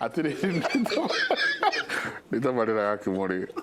atire nitamarira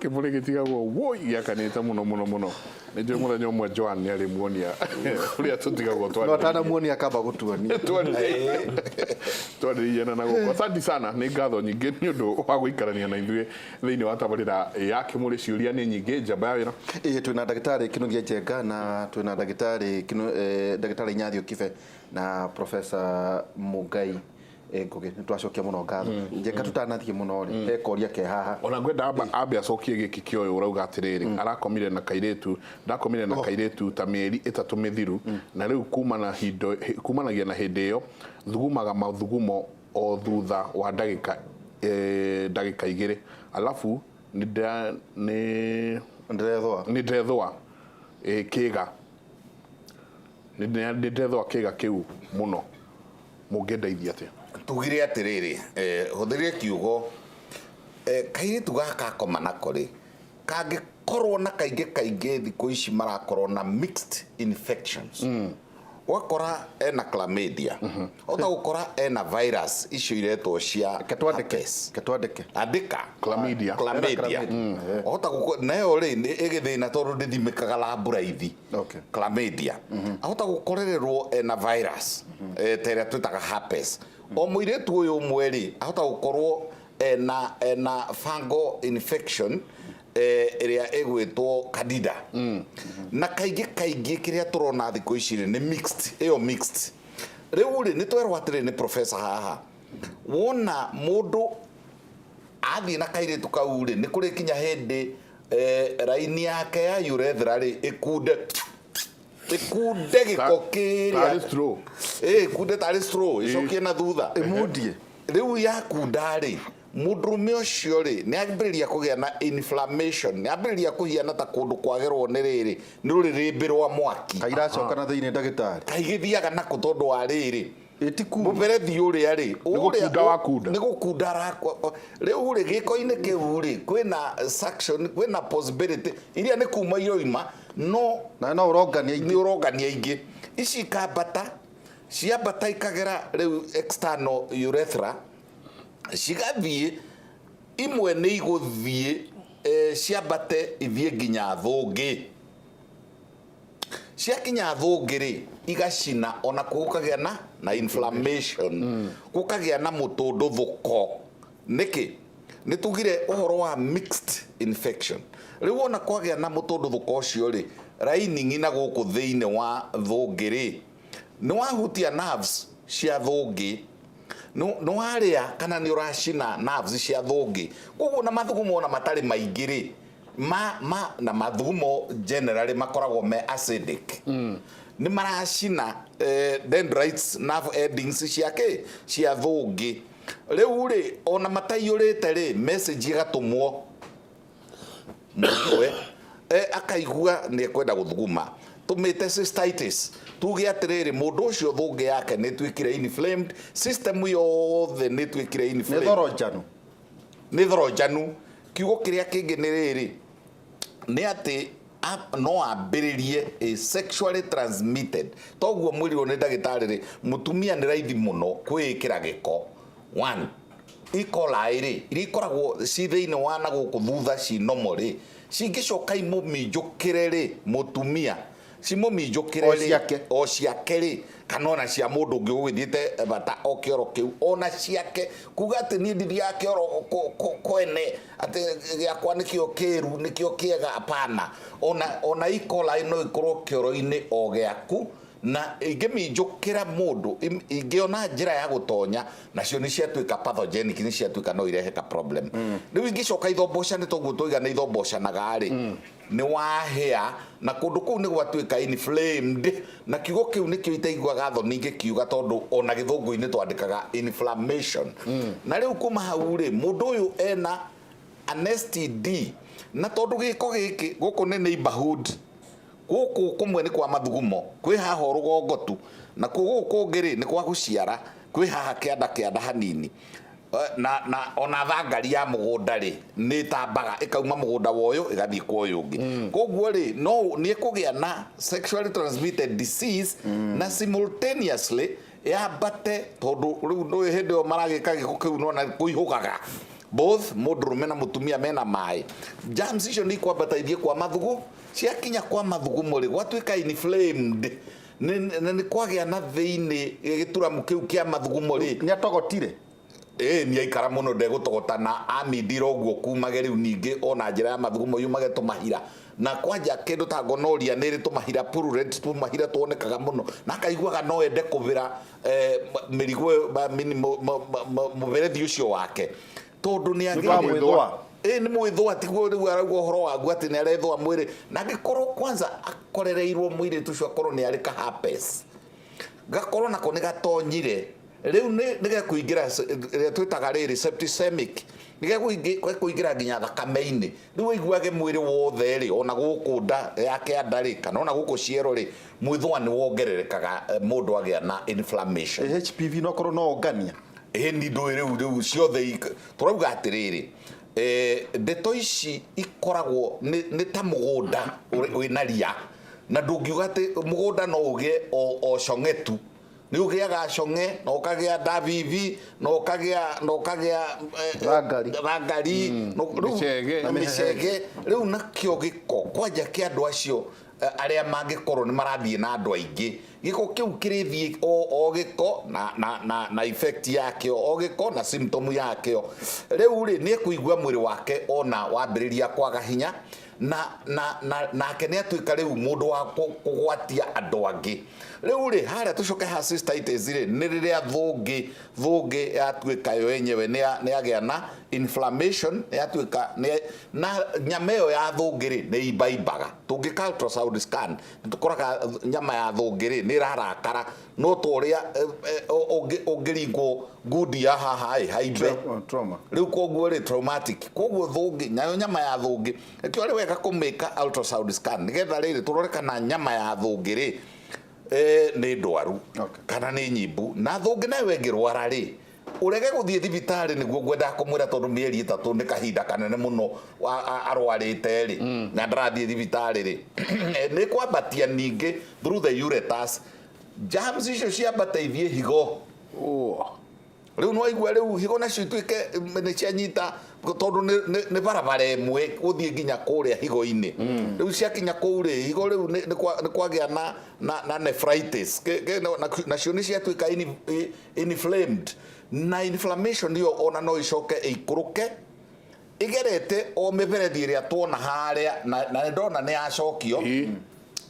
Kimuri gitigagwo woi yakanita muno nje mura nyomwe Joan yari muonia uria tutigagwo twari no tana muonia kaba gutuania twari yana nago asante sana ni ngatho nyingi ni undu wa guikarania na ithuĩ thiini wa tabarira ya Kimuri ciuria ni nyingi njamba wira twina ndagitari Kinuthia Njenga na twina ndagitari Dr.Inyathio Kibe na Professor Mugai ngugi nitwacokia muno ngatho Njenga tutanathie muno ri ekoria ke haha ona ngwenda ambe acokie giki kioyo urauga atiriri arakomire na kairetu ndakomire na kairetu ta mieri 3 mithiru na riu kumanagia na hindi iyo thugumaga mathugumo o thutha wa ndagika 2 alafu ni ndethwa kiiga ni ndethwa kiiga kiu muno mungendeithia atia tugire atiriri huthirie kiugo kairetu gaka komana kori kangikorwo na kaingi thikũ ici marakorwo na mixed infections wakora ena chlamydia ota gukora ena virus icio iretwo cia ketwandike andika chlamydia ota gukora nayo ri igithina tondu ndithimikaga laboraithi chlamydia ota gukorererwo ena virus teria twitaga herpes o muiretu uyu mweri ota gukorwo ena fungal infection area egwetwo candida na kaingi kiria turona thikũ ici ni mixed riu ri nitwerwo atire ni professor haha wona mundu athie na kairetu kau ri ni kuri kinya hindi raini yake ya urethra ri ikude giko kiria ikude tari straw icokie na thutha imudie riu yakunda ri mundurume ucio ri ni ambiriria kugia na inflammation ni ambiriria kuhiana ta kundu kwagerwo ni riri ni ruririmbirwa mwaki kairacoka na thiini ndagitari kaigithiaga na kutondu wa riri itiku muberethi uria ri ni gukunda rakwa riu ri giko-ini kiu ri kwina suction kwina possibility iria ni kuma iroima no urongania ingi ici kambata ciambata ikagera riu external urethra cigathie imwe ni iguthie ciambate ithie nginya thungi ciakinya thungi ri igacina ona kukagia na inflammation kukagia na mutundu thuko niki nitugire uhoro wa mixed infection riu ona kwagia na mutundu thuko ucio ri lining na guku thiini wa thungi ri ni wahutia nerves cia thungi no waria kana ni uracina nerves cia thungi koguo na mathugumo na matari maingi ri na mathugumo generally makoragwo me acidic ni maracina dendrites nerve endings cia thungi riu ri ona mataiyurite ri message igatumwo mwe akaigua ni ekwenda guthuguma tumite cystitis tuge atiriri mundu ucio thungi yake ni twikire inflamed system yothe ni twikire inflamed ni thorojanu kiugo kiria kingi ni riri ni ati no ambiririe sexually transmitted toguo mwirwo ni ndagitari ri mutumia ni raithi muno kwikira giko 1 ikola iri ikoragwo ci thiini wa na guku thutha ci nomori cingicoka imuminjukire ri mutumia cimuminjukire ri o ciake ri kana ona cia mundu ungi ugithiite bata o kioro kiu ona ciake kuga ati ni ndithia kioro kwene ati giakwa nikio kiru nikio kiega apana ona ikola ino ikorwo kioro-ini o giaku na ingiminjukira mundu ingiona njira ya gutonya nacio ni ciatuika pathogenic ni ciatuika no irehe ka problem riu ingicoka ithomboca ni toguo toiga ni ithomboca ri ni wahia na kundu kuu ni gwatuika inflamed na kiugo kiu nikio itaiguaga tho ningi kiuga tondu ona githungu-ini twandikaga inflammation na riu kuma hau ri mundu uyu ena an STD na tondu giko giki guku ni neighborhood guku kumwe ni kwa mathugumo kwi haha rugongotu na guku kungiri ni kwa guciara kwi haha kianda hanini na ona thangari ya mugunda ri ni tambaga ikauma mugunda woyo igathii kwa uyu ungi koguo ri no ni kugia na sexually transmitted disease na simultaneously yambate tondu riu ndui hindi yo maragika giko kiu no na kuihugaga both mundurume na mutumia mena mai germs icio ni kwambataithie kwa mathugu ciakinya kwa mathugu muri gwatuika inflamed ni kwagia na thiini gituramu kiu kia mathugu muri ni atogotire ni aikara muno ndegutogotana amindira uguo kumage riu ningi ona njira ya mathugumo yumage tumahira na kwanja kindu ta gonoria niri tumahira purulent tumahira tuonekaga muno na kaiguaga no ende kuvira mirigo muberethi ucio wake tondu ni agithwa ni mwithwa tiguo riu arauga horo wagu ati ni arethwa mwiri na gikorwo kwanza akorereirwo mwiri tucio akorwo ni arika herpes gakorwo nako ni gatonyire riu nige kuingira twitaga riri septicemic nige kuingira nginya thakame-ini riu iguage mwiri wothe ri ona guku nda yake andari kana ona guku ciero ri mwithwa ni wongererekaga mundu agia na inflammation HPV no korwo no ongania ni ndo riu ciothe turauga atiriri ndeto ici ikoragwo ni ta mugunda wina ria na ndungiuga ati mugunda no ugie o cong'etu ni ugiaga cong'e na ukagia ndavivi na ukagia rangari na micege riu nakio giko kwanja kia andu acio aria mangikorwo ni marathie na andu aingi giko kiu kirithie o giko na effect yake o giko na symptom yake riu ri ni kuigua mwiri wake ona wambiriria kwaga hinya na kene atuika riu mundu wa kugwatia andu angi riu ri haria tucoke ha cystitis ri ni riria thungi yatuika yo yenyewe ni agia na inflammation yatuika na nyama yo ya thungi ri ni ibaibaga tungika ultrasound scan tukoraga nyama ya thungi ri ni rarakara no toria ongiringo ngudi ya haha haibe trauma riu koguo ri traumatic koguo thungi nayo nyama ya thungi ekio ri wega kumika ultrasound scan nigetha riri turoreka nyama ya thungi ri ni ndwaru kana ni nyimbu na thungi nayo wengirwara ri urege guthie thibitari niguo gwenda kumwira tondu mieri 3 ni kahinda kanene muno arwarite ri na ndarathie thibitari ri ni kwambatia ningi through the ureters germs icio ciambateithie higo riu no igua riu higo nacio ituike ni cianyita tondu ni barabara imwe guthie nginya kuria higo-ini riu ciakinya kuu ri higo riu ni kwagia na nephritis nacio ni ciatuika inflamed na inflammation yo ona no icoke ikuruke igerete o miberethi iria tuona haria na ndona ni acokio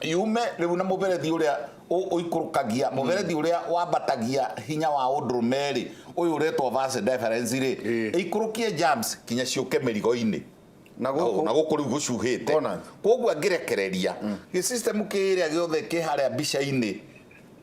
yume riu na muberethi uria uikurukagia muberethi uria wambatagia hinya wa undurumeri uyu uretwo vas deferens ri ikurukie germs kinya ciuke mirigo-ini na guku riu gucuhite koguo angirekereria gi system kiria giothe ki haria bica-ini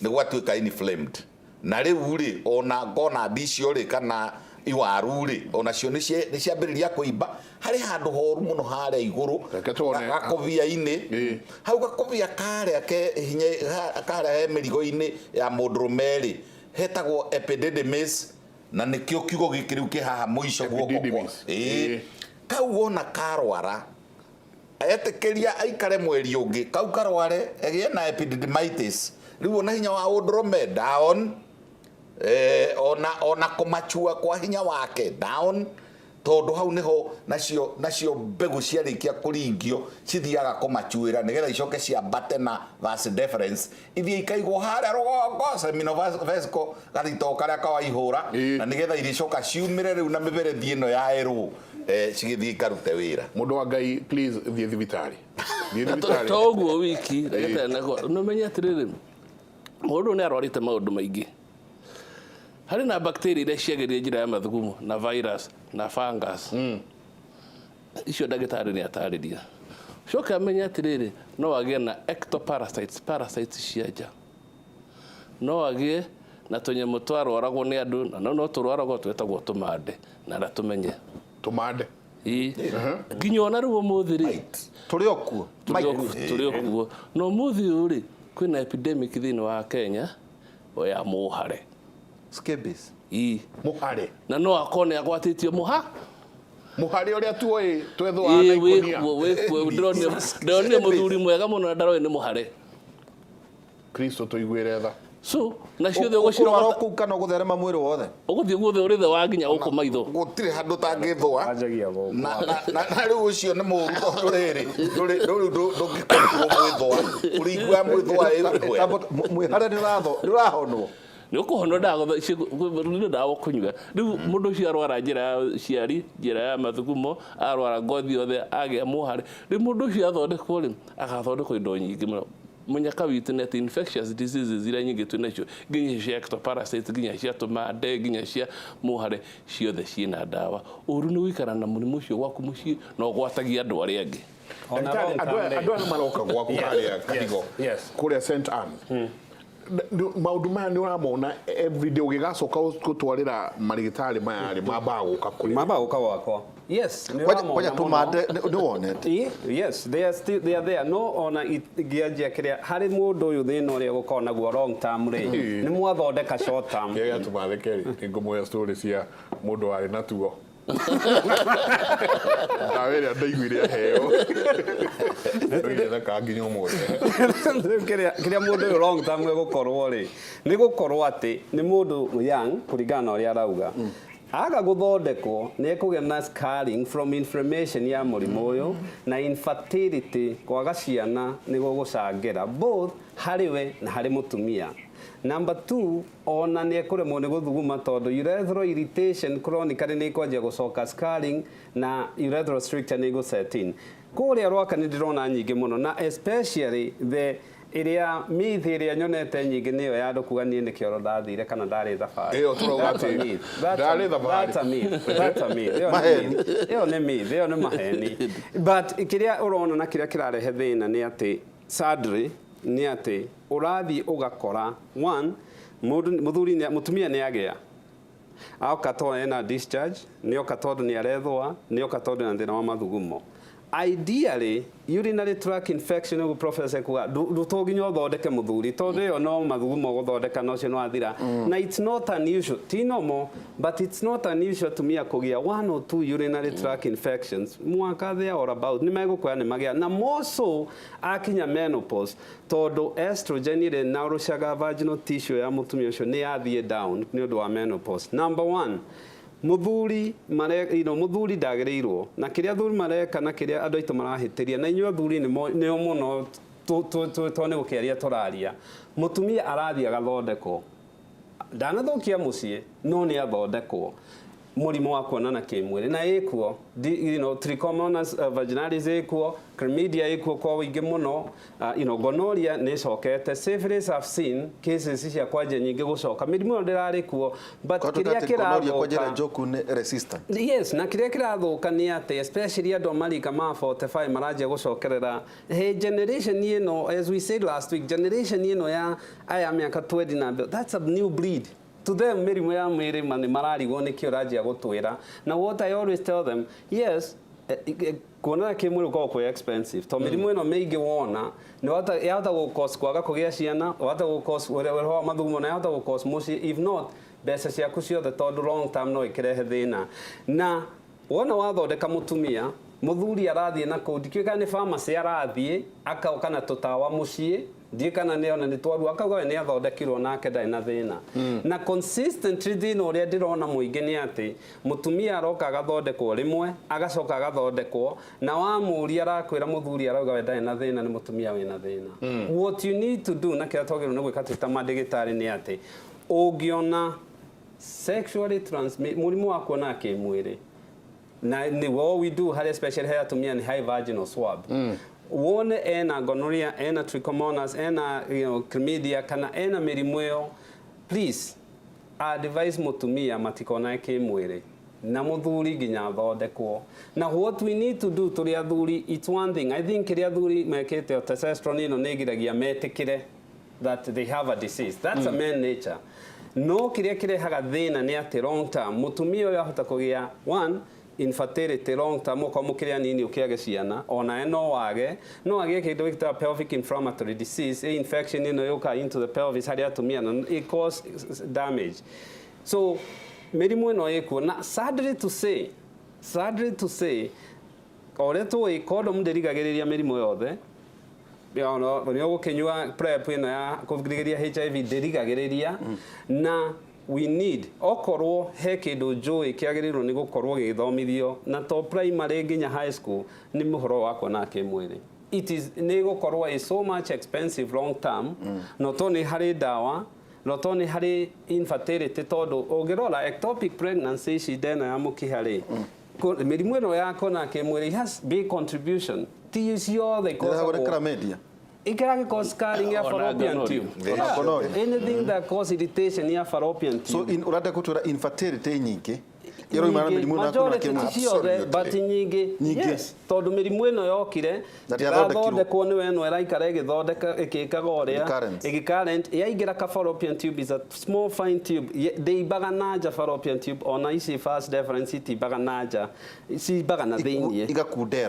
ni gwatuika inflamed na riu ri ona ngona bicio ri kana iwaru ri ona cio ni ciambiriria kuimba hari handu horu muno haria iguru gakovia-ini hau gakovia karia ke hinya karia he mirigo-ini ya mundurumeri hetagwo epididymis na nikio kiugo giki riu ki haha muico guoko kau wona karwara etekeria aikare mweri ungi kau karware egie na epididymitis riu ona hinya wa undurume down ona kumachua kwa hinya wake down tondu hau niho nacio mbegu ciarikia kuringio cithiaga kumachuira nigetha icoke ciambate na vas deferens ithie ikaigwo haria rugongo seminophysical gathito karia kawaihura na nigetha iricoka ciumire riu na miberethi ino ya eru cigithie ikarute wira mundu wa Ngai please thie thibitari toguo wiki no menya atiriri mundu ni arwarite maundu maingi hari na bacteria iria ciageria njira ya mathugumo na virus na fungus icio ndagitari ni atariria coka menya atiriri no agie na parasites cia nja no agie na tunyemu twarwaragwo ni andu na no turwaragwo twetagwo tumande na ndatumenye tumande nginya ona riu umuthi ri turi okuo no umuthi uri kwina epidemic thini wa Kenya ya muhare scabies muhare na no akone agwatitio muhare uria tuoi twethwa na ikonia ndone muthuri mwega muno na ndaroe ni muhare Kristo tuigwire tha so na ciothe ũgũcirogota kũu kana gũtherema mwĩrĩ wothe ũgũthiĩ guothe ũrĩthe waginya gũkũ maitho gũtirĩ handũ tangĩthũa na rĩu ũcio nĩ mũru tondũ rĩrĩ ndũngĩkorwo mwĩthũa ũringua mwĩthũa mwĩhare nĩũrahonwo nĩ ũkũhonwo ndawa kũnyua rĩu mũndũ ũcio arwara njĩra ya ciari njĩra ya mathugumo arwara ngothi yothe agĩa mũhare rĩu mũndũ ũcio athondekwo rĩ agathondekwo indo nyingĩ mũno munyaka witũ nĩ infectious diseases iria nyingĩ twĩ nacio nginya cia ectoparasites nginya cia tũmande nginya cia mũhare ciothe ciĩna ndawa ũru nĩ gũikara na mũrimũ ũcio gwaku mũciĩ na ũgwatagia andũ arĩa angĩ andũ arĩa maroka gwaku harĩa Kadigo kũrĩa St. Anne maundu maya nĩ ũramona everyday ũgĩgacoka gũtwarĩra marigitari maya rĩ mambaga gũka kũrĩ mambaga gũka gwakwa yes kwaja tũmande nĩ wonete yes they are there no ona ingĩanjia kĩrĩa harĩ mũndũ ũyũ thĩna ũrĩa gũkorwo naguo long term rĩ nĩ mwathondeka short term kĩrĩa tũmathe kerĩ ngũmũhe story cia mũndũ warĩ na tuo ndawa ĩrĩa ndaiguire aheo nĩgetha kanginya ũmũthĩ kĩrĩa mũndũ ũyũ long term gũkorwo rĩ nĩ gũkorwo atĩ nĩ mũndũ young kũringana na ũrĩa arauga aga gũthondekwo nĩ ekũgĩa na scarring from inflammation ya mũrimũ ũyũ na infertility kwaga ciana nĩ gũgũcangĩra both harĩ we na harĩ mũtumia. Number 2 ona nĩ ekũremwo nĩ gũthuguma tondũ urethral irritation chronically nĩ ikwanjia gũcoka scarring na urethral stricture nĩ gũset in kũrĩa rwaka nĩ ndĩrona nyingĩ mũno na especially the ĩrĩa myth ĩrĩa nyonete nyingĩ nĩyo ya andũ kuga niĩ nĩ kĩoro ndathire kana ndarĩ thabarĩ ĩyo tũrauga atĩ ndarĩ thabarĩ ĩyo nĩ myth ĩyo nĩ maheni but kĩrĩa ũrona na kĩrĩa kĩrarehe thĩna nĩ atĩ sadly nĩ atĩ ũrathiĩ ũgakora one mũtumia nĩ agĩa aoka tondũ ena discharge nĩ oka tondũ nĩ arethũa nĩ oka tondũ na thĩna wa mathugumo ideally urinary tract infection ũguo professor kuga ndũtũnginya ũthondeke mũthuri tondũ ĩyo no mathugumo gũthondeka no cio no athira na it's not unusual ti normal but it's not unusual tumia kũgĩa 1 or 2 urinary tract infections mwaka there or about nĩ megũkũya nĩ magĩa na more so akinya menopause tondũ estrogen ĩrĩ na ũrũcaga vaginal tissue ya mũtumia ũcio nĩ yathiĩ down nĩ ũndũ wa menopause. Number 1 muthuri muthuri ndagĩrĩirwo na kĩrĩa athuri mareka na kĩrĩa andũ aitũ marahĩtĩria na inyuĩ athuri nĩo mũno nĩ gũkĩaria tũraria mũtumia arathiĩ agathondekwo ndanathũkia mũciĩ no nĩ athondekwo mũrimũ wa kuonana kĩmwĩrĩ na ĩkuo trichomonas vaginalis ĩkuo chlamydia ĩkuo kwa ũingĩ mũno gonorrhea nĩ cokete syphilis have seen cases cia kwanja nyingĩ gũcoka mĩrimũ ĩyo ndĩrarĩ kuo but kĩrĩa kĩrathũka yes na kĩrĩa kĩrathũka nĩ atĩ especially andũ marika ma 45 maranjia gũcokerera generation ĩno as we said last week generation ĩno ya aya mĩaka 20 na that's a new breed to them mĩrimũ ya mwĩrĩ nĩ mararigwo nĩkĩo ranjia gũtwĩra na what I always tell them yes kuonana kĩmwĩrĩ gũkorwo kwĩ expensive to mĩrimũ ĩno mĩingĩ wona yahota gũcause kwaga kũgĩa ciana yahota gũcause ũrĩa wa mathugumo na yahota gũcause mũciĩ if not mbeca ciaku ciothe tondũ long term no ĩkĩrehe thĩna na wona wathondeka mũtumia mũthuri arathiĩ na kũu ndikĩũĩ nĩ pharmacy arathiĩ akaoka na tũtawa mũciĩ ndiĩ kana nĩ ona nĩ twaru akauga we nĩ athondekirwo nake ndarĩ na thĩna na consistently thĩna ũrĩa ndĩrona mũingĩ nĩ atĩ mũtumia aroka agathondekwo rĩmwe agacoka agathondekwo na wamũria arakwĩra mũthuri arauga we ndarĩ na thĩna nĩ mũtumia wĩna thĩna what you need to do na kĩrĩa twagĩrĩirwo nĩ gwĩka twĩ ta mandagĩtarĩ nĩ atĩ ũngĩona sexually transmitted mũrimũ wa kuonana kĩmwĩrĩ na what we do harĩ special hair atumia ni high vaginal swab wone ena gonorrhea ena trichomonas ena chlamydia kana ena mĩrimũ ĩyo please advise mũtumia matikona kĩmwĩrĩ na mũthuri nginya athondekwo na what we need to do tũrĩ athuri it's one thing I think kĩrĩa athuri mekĩte testosterone ĩno nĩ ĩgiragia metĩkĩre that they have a disease that's a man nature no kĩrĩa kĩrehaga thĩna nĩ atĩ long term mũtumia ũyũ ahota kũgĩa one infertility long term kwa mũkĩrĩa nini ũkĩage ciana ona no wage kĩndũ gĩtagwo pelvic inflammatory disease infection ĩno yũka into the pelvis harĩa atumia na it cause damage so mĩrimũ ĩno ĩkuo na sadly to say ũrĩa tũĩ condom ndĩrigagĩrĩria mĩrimũ yothe Nĩ ũgũkĩnyua PrEP ĩno ya kũgirĩrĩria HIV ndĩrigagĩrĩria na we need okorwo he kĩndũ njũĩ kĩagĩrĩirwo nĩ gũkorwo gĩgĩthomithio na to primary nginya high school nĩ mũhoro wa kuona kĩmwĩrĩ. Nĩ gũkorwo is so much expensive long term, not only harĩ ndawa, not only harĩ infertility, tondũ ũngĩrora ectopic pregnancy shida ĩno ya mũkiha rĩ, mĩrimũ ĩno ya kuona kĩmwĩrĩ has big contribution. Ti ciothe it can cause scarring of fallopian tube. Anything that causes irritation of fallopian tube. So in urate kutura infertility nyingi. But yes, tondũ mĩrimũ ĩno yokire ĩgathondekwo nĩ we ĩno ĩraikara ĩgĩkaga ũrĩa ĩgĩcurrent yaingĩra ka fallopian tube is a small fine tube ndĩimbaga na nja fallopian tube ona ici first difference itimbaga na nja cimbaga na thĩinĩ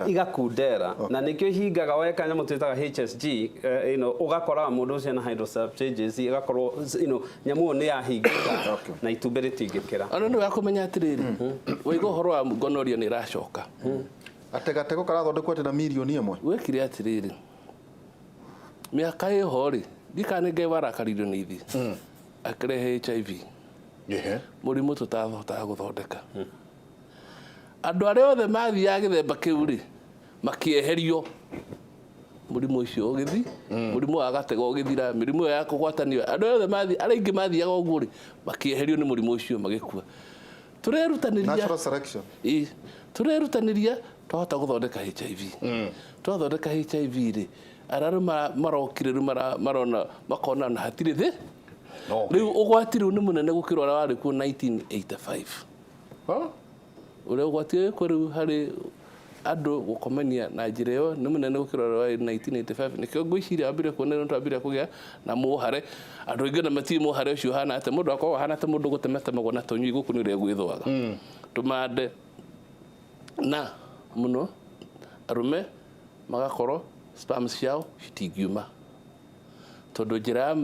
igakundera na nĩkĩo ihingaga weka nyamũ twĩtaga HSG ũgakora mũndũ ũcio na hydrocephalus igakorwo nyamũ ĩyo nĩ yahingĩka na itumbĩ rĩtingĩkĩra. Ona nĩ wakũmenya atĩrĩrĩ wĩgo horo wa gonorrhea nĩ ĩracoka ategatego karathondekwo atĩ na mirioni ĩmwe wekire atĩrĩrĩ mĩaka ĩho rĩ ndikanenge warakaririo nĩ ithi akĩrehe HIV mũrimũ tũtahotaga gũthondeka andũ arĩa othe mathiaga gĩthemba kĩu rĩ makĩeherio mũrimũ ũcio ũgĩthi mũrimũ wa gatego ũgĩthira mĩrimũ ya kũgwatanio andũ othe mathiaga arĩa ingĩ mathiaga ũguo rĩ makĩeherio nĩ mũrimũ ũcio magĩkua. Turerutanĩria twahota gũthondeka HIV. Twathondeka HIV rĩ ararũ marokire marona makona na hatirĩ thĩ. Rĩu ũgwati rĩu nĩ mũnene gũkĩra ũrĩa warĩ kuo 1985. Ũrĩa ũgwati ũyũ rĩu harĩ andũ gũkomania na njĩra ĩyo nĩ mũnene gũkĩra ũrĩa warĩ 1985. Nĩkĩo ngwĩciria wambire kuona nĩ twambire kũgĩa na mũhare andũ aingĩ na matirĩ mũhare ũcio hana atĩ mũndũ akorwo hana atĩ mũndũ gũtemetemagwo na tũnyui gũkũ nĩ ũrĩa gwĩthũaga tũmande na mũno arume magakorwo sperms ciao citingiuma tondũ njĩra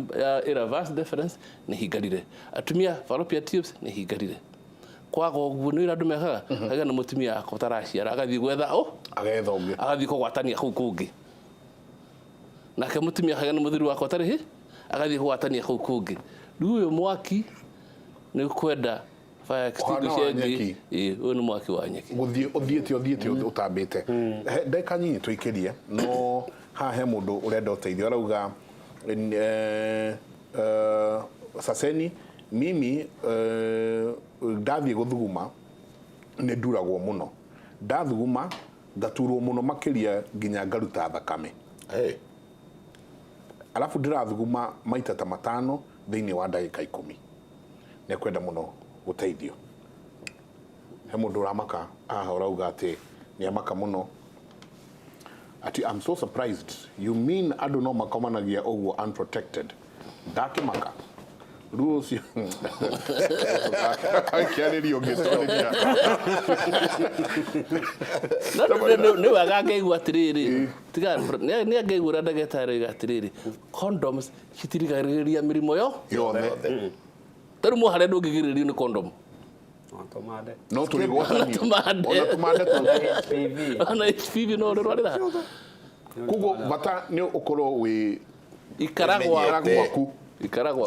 ya vast difference nĩ hingarire atumia fallopian tubes nĩ hingarire kwaga ũguo nĩ andũ mekaga kaga na mũtumia akotaraciara agathiĩ gwetha agetha ũngĩ agathiĩ kũgwatania kũu kũngĩ nake mũtumia kaga na mũthuri wako atarĩ agathiĩ kũgwatania kũu kũngĩ rĩu ũyũ mwaki nĩ kwenda fire extinguisher ũyũ nĩ mwaki wa nyeki ũthiĩte ũtambĩte ndeka nyinyi tũikĩrie no haha he mũndũ ũrenda ũteithio arauga Saseni mimi ndathiĩ gũthuguma nĩ nduragwo mũno ndathuguma ngaturwo mũno makĩria nginya ngaruta thakame alafu ndĩrathuguma maita ta 5 thĩinĩ wa ndagĩka 10 nĩ kwenda mũno gũteithio he mũndũ ũramaka aha ũrauga atĩ nĩ amaka mũno ati I'm so surprised you mean andũ no makomanagia ũguo unprotected ndakĩmaka rules akiarĩrio ngĩtwarĩria nĩ waga ngĩigua atĩrĩrĩ tiga nĩ ngĩigua ndagĩtarĩ atĩrĩrĩ condoms citirigagĩrĩria mĩrimũ yothe tarĩ mũhare ndũngĩgirĩrĩrio nĩ condom no tũrĩgwatanio ona HPV no rĩrwarĩra kuguo bata nĩ ũkorwo wĩ ikaragwaku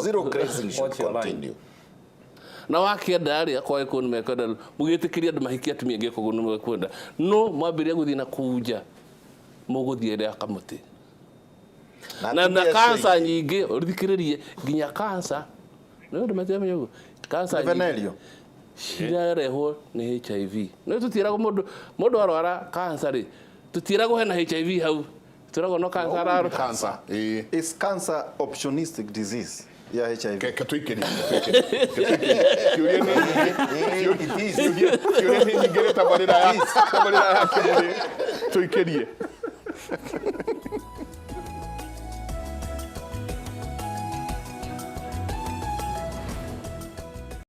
zero grazing should continue na wakĩenda rĩ akwa ĩkũnĩ mekwenda mũgĩtĩkĩria andũ mahikia atumia angĩ kũgũ nĩ mekwenda no mwambĩrĩria gũthiĩ na kũnja mũgũthiĩ rĩa kamũtĩ na kansa nyingĩ ũthikĩrĩrie nginya kansa no ndĩ matemenya ũguo kansa venelio cirarehwo nĩ HIV no tũtiĩragwo mũndũ arwara kansa rĩ tũtiĩragwo hena HIV hau tũragwo no cancer is cancer opportunistic disease ya HIV ke tuikĩrie kiuria nĩ nyingĩ tabarĩra ya Kimuri tuikĩrie